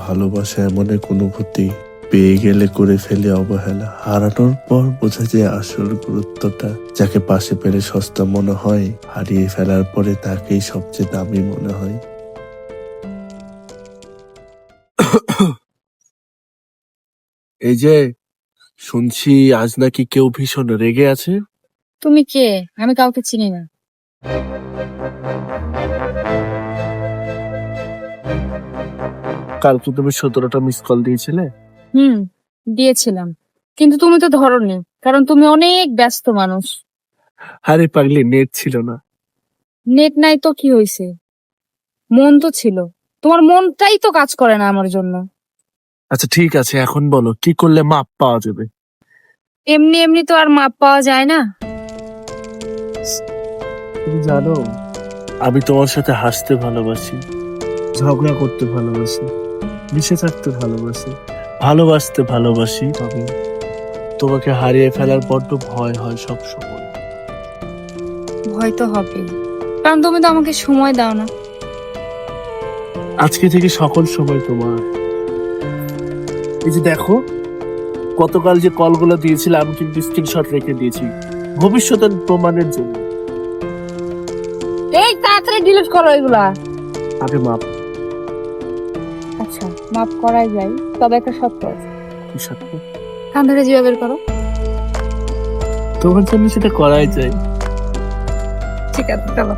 ভালোবাসা এমন এক অনুভূতি, পেয়ে গেলে করে ফেলে অবহেলা, হারানোর পর বোঝা যায় আসল গুরুত্বটা। যাকে পাশে পেলে সস্তা মনে হয়, হারিয়ে ফেলার পরে তাকেই সবচেয়ে দামি মনে হয়। এই যে শুনছি আজ নাকি কেউ ভীষণ রেগে আছে। তুমি কে? আমি কাউকে চিনি না। কালকে তুমি 17টা মিস কল দিয়েছিলে। দিয়েছিলাম, কিন্তু তুমি তো ধরোনি, কারণ তুমি অনেক ব্যস্ত মানুষ। আরে পাগলি, নেট ছিল না। নেট নাই তো কি হয়েছে? মন তো ছিল। তোমার মনটাই তো কাজ করে না আমার জন্য। আচ্ছা ঠিক আছে, এখন বলো কি করলে মাপ পাওয়া যাবে। এমনি এমনি তো আর মাপ পাওয়া যায় না। তুমি জানো, আমি তোমার সাথে হাসতে ভালোবাসি, ঝগড়া করতে ভালোবাসি, মিশে থাকতে ভালোবাসি, ভালোবাসতে ভালোবাসি। তবে তোমাকে হারিয়ে ফেলার বড্ড ভয় হয় সব সময়। ভয় তো হবেই, কারণ তুমি তো আমাকে সময় দাও না। আজকে থেকে সকল সময় তোমার। এই যে দেখো, গতকাল যে কলগুলো দিয়েছিলাম আমি কিন্তু স্ক্রিনশট রেখে দিয়েছি ভবিষ্যতের প্রমাণের জন্য। এই তাড়াতাড়ি ডিলিট করো এগুলা। আগে মাপ। আচ্ছা, মাপ করাই যায়, তবে একটা শর্ত আছে। কি সত্য? কান ধরে জিভা বের করো। তোমার জন্য সেটা করাই যায়। ঠিক আছে, চলো।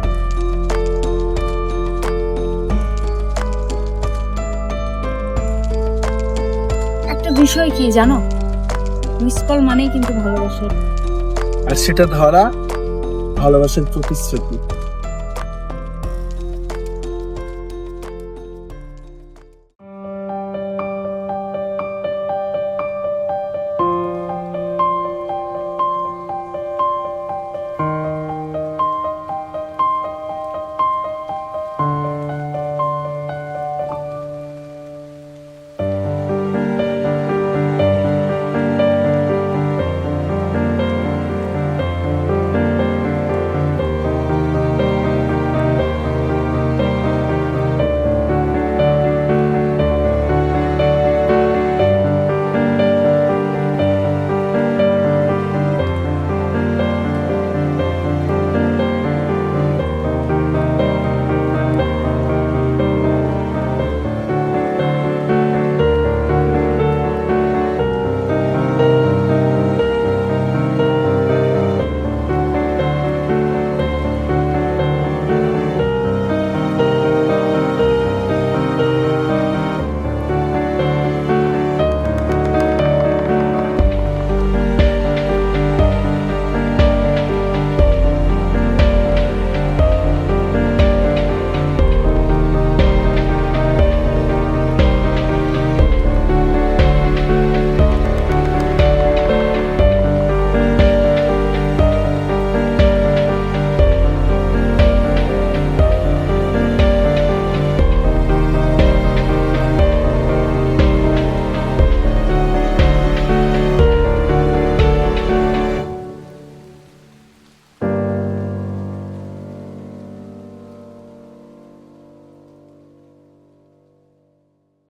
একটা বিষয় কি জানো, মিস কল মানেই কিন্তু ভালোবাসা। আর সেটা ধরা ভালোবাসার প্রতিশ্রুতি।